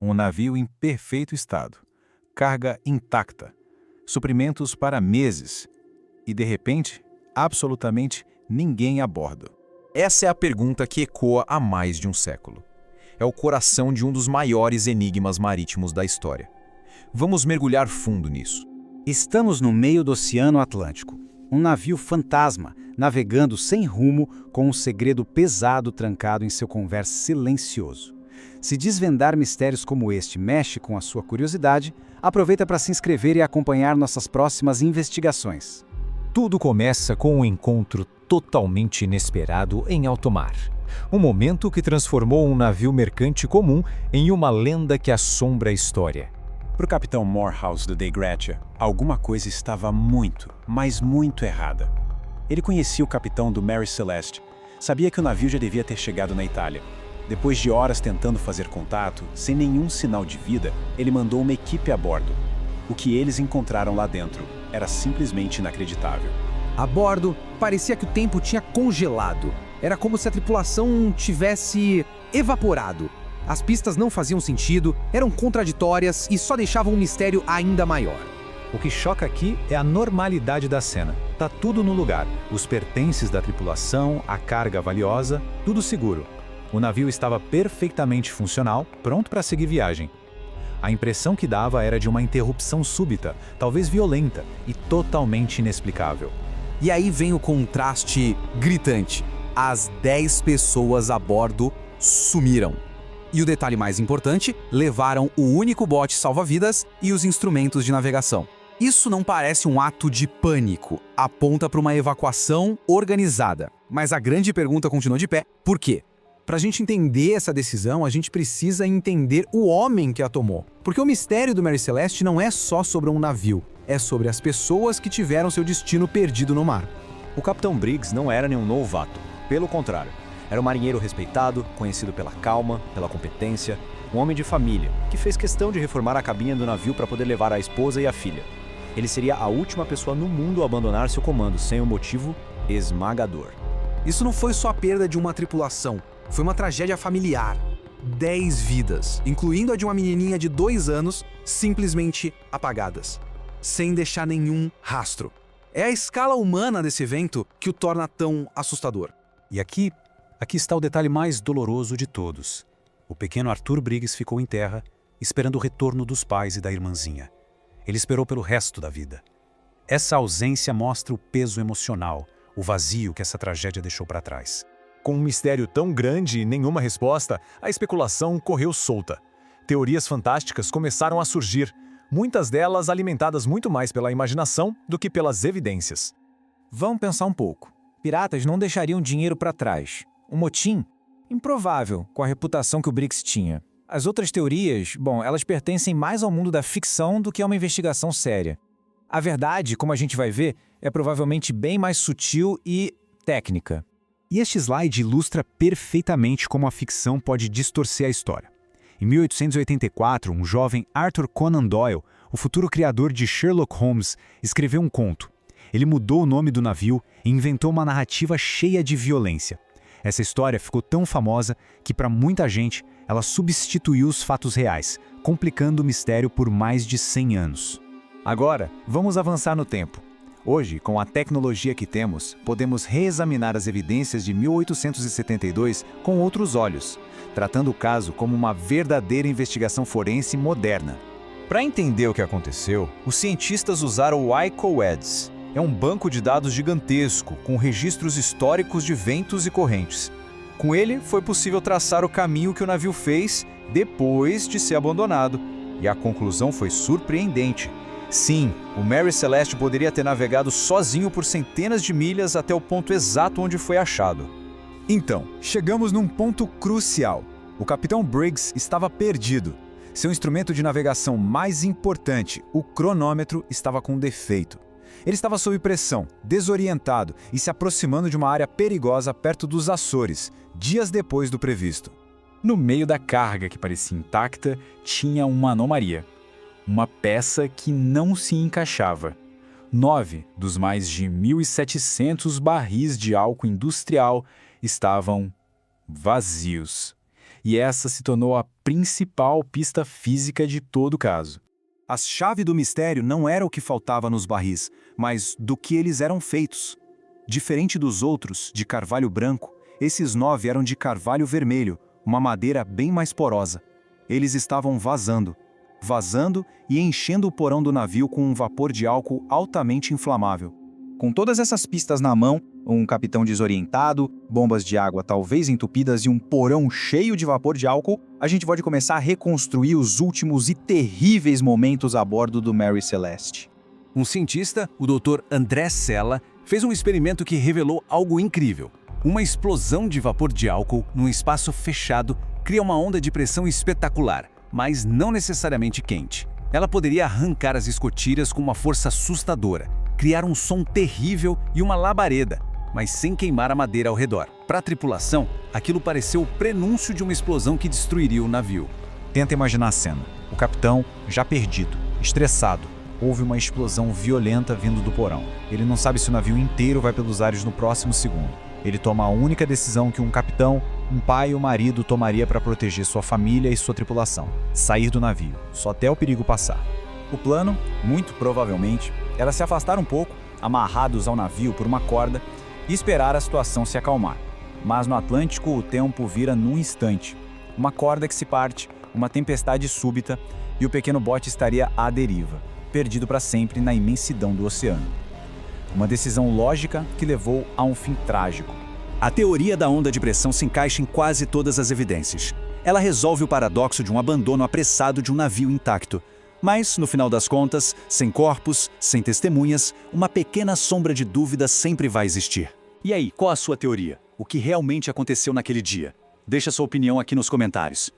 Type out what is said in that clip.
Um navio em perfeito estado, carga intacta, suprimentos para meses e, de repente, absolutamente ninguém a bordo. Essa é a pergunta que ecoa há mais de um século. É o coração de um dos maiores enigmas marítimos da história. Vamos mergulhar fundo nisso. Estamos no meio do Oceano Atlântico. Um navio fantasma, navegando sem rumo, com um segredo pesado trancado em seu convés silencioso. Se desvendar mistérios como este mexe com a sua curiosidade, aproveita para se inscrever e acompanhar nossas próximas investigações. Tudo começa com um encontro totalmente inesperado em alto mar. Um momento que transformou um navio mercante comum em uma lenda que assombra a história. Para o capitão Morehouse do Dei Gratia, alguma coisa estava muito, mas muito errada. Ele conhecia o capitão do Mary Celeste, sabia que o navio já devia ter chegado na Itália. Depois de horas tentando fazer contato, sem nenhum sinal de vida, ele mandou uma equipe a bordo. O que eles encontraram lá dentro era simplesmente inacreditável. A bordo, parecia que o tempo tinha congelado. Era como se a tripulação tivesse evaporado. As pistas não faziam sentido, eram contraditórias e só deixavam um mistério ainda maior. O que choca aqui é a normalidade da cena. Tá tudo no lugar. Os pertences da tripulação, a carga valiosa, tudo seguro. O navio estava perfeitamente funcional, pronto para seguir viagem. A impressão que dava era de uma interrupção súbita, talvez violenta e totalmente inexplicável. E aí vem o contraste gritante. As 10 pessoas a bordo sumiram. E o detalhe mais importante, levaram o único bote salva-vidas e os instrumentos de navegação. Isso não parece um ato de pânico, aponta para uma evacuação organizada. Mas a grande pergunta continua de pé, por quê? Para a gente entender essa decisão, a gente precisa entender o homem que a tomou. Porque o mistério do Mary Celeste não é só sobre um navio, é sobre as pessoas que tiveram seu destino perdido no mar. O capitão Briggs não era nenhum novato, pelo contrário. Era um marinheiro respeitado, conhecido pela calma, pela competência, um homem de família, que fez questão de reformar a cabine do navio para poder levar a esposa e a filha. Ele seria a última pessoa no mundo a abandonar seu comando sem um motivo esmagador. Isso não foi só a perda de uma tripulação, foi uma tragédia familiar. 10 vidas, incluindo a de uma menininha de 2 anos, simplesmente apagadas, sem deixar nenhum rastro. É a escala humana desse evento que o torna tão assustador. E aqui está o detalhe mais doloroso de todos. O pequeno Arthur Briggs ficou em terra, esperando o retorno dos pais e da irmãzinha. Ele esperou pelo resto da vida. Essa ausência mostra o peso emocional, o vazio que essa tragédia deixou para trás. Com um mistério tão grande e nenhuma resposta, a especulação correu solta. Teorias fantásticas começaram a surgir, muitas delas alimentadas muito mais pela imaginação do que pelas evidências. Vamos pensar um pouco. Piratas não deixariam dinheiro para trás. Um motim? Improvável, com a reputação que o Briggs tinha. As outras teorias, elas pertencem mais ao mundo da ficção do que a uma investigação séria. A verdade, como a gente vai ver, é provavelmente bem mais sutil e técnica. E este slide ilustra perfeitamente como a ficção pode distorcer a história. Em 1884, um jovem Arthur Conan Doyle, o futuro criador de Sherlock Holmes, escreveu um conto. Ele mudou o nome do navio e inventou uma narrativa cheia de violência. Essa história ficou tão famosa que, para muita gente, ela substituiu os fatos reais, complicando o mistério por mais de 100 anos. Agora, vamos avançar no tempo. Hoje, com a tecnologia que temos, podemos reexaminar as evidências de 1872 com outros olhos, tratando o caso como uma verdadeira investigação forense moderna. Para entender o que aconteceu, os cientistas usaram o ICOEDS. É um banco de dados gigantesco, com registros históricos de ventos e correntes. Com ele, foi possível traçar o caminho que o navio fez depois de ser abandonado. E a conclusão foi surpreendente. Sim, o Mary Celeste poderia ter navegado sozinho por centenas de milhas até o ponto exato onde foi achado. Então, chegamos num ponto crucial. O capitão Briggs estava perdido. Seu instrumento de navegação mais importante, o cronômetro, estava com defeito. Ele estava sob pressão, desorientado e se aproximando de uma área perigosa perto dos Açores, dias depois do previsto. No meio da carga que parecia intacta, tinha uma anomalia. Uma peça que não se encaixava. 9 dos mais de 1.700 barris de álcool industrial estavam vazios. e essa se tornou a principal pista física de todo o caso. A chave do mistério não era o que faltava nos barris, mas do que eles eram feitos. Diferente dos outros, de carvalho branco, esses 9 eram de carvalho vermelho, uma madeira bem mais porosa. Eles estavam vazando e enchendo o porão do navio com um vapor de álcool altamente inflamável. Com todas essas pistas na mão, um capitão desorientado, bombas de água talvez entupidas e um porão cheio de vapor de álcool, a gente pode começar a reconstruir os últimos e terríveis momentos a bordo do Mary Celeste. Um cientista, o Dr. André Sella, fez um experimento que revelou algo incrível. Uma explosão de vapor de álcool num espaço fechado cria uma onda de pressão espetacular, mas não necessariamente quente. Ela poderia arrancar as escotilhas com uma força assustadora, criar um som terrível e uma labareda, mas sem queimar a madeira ao redor. Para a tripulação, aquilo pareceu o prenúncio de uma explosão que destruiria o navio. Tenta imaginar a cena. O capitão, já perdido, estressado. Houve uma explosão violenta vindo do porão. Ele não sabe se o navio inteiro vai pelos ares no próximo segundo. Ele toma a única decisão que um capitão, um pai e um marido tomaria para proteger sua família e sua tripulação: sair do navio, só até o perigo passar. O plano, muito provavelmente, era se afastar um pouco, amarrados ao navio por uma corda, e esperar a situação se acalmar. Mas no Atlântico o tempo vira num instante. Uma corda que se parte, uma tempestade súbita, e o pequeno bote estaria à deriva, perdido para sempre na imensidão do oceano. Uma decisão lógica que levou a um fim trágico. A teoria da onda de pressão se encaixa em quase todas as evidências. Ela resolve o paradoxo de um abandono apressado de um navio intacto. Mas, no final das contas, sem corpos, sem testemunhas, uma pequena sombra de dúvida sempre vai existir. E aí, qual a sua teoria? O que realmente aconteceu naquele dia? Deixa sua opinião aqui nos comentários.